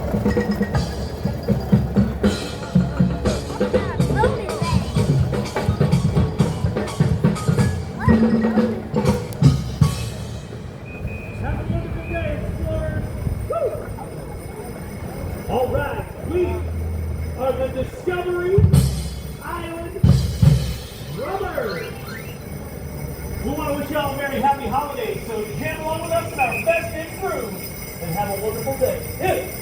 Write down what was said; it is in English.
Have a wonderful day, explorers. All right, we are the Discovery Island Drummers. We want to wish y'all a very happy holidays, so jam along with us in our festive groove and have a wonderful day. Hip,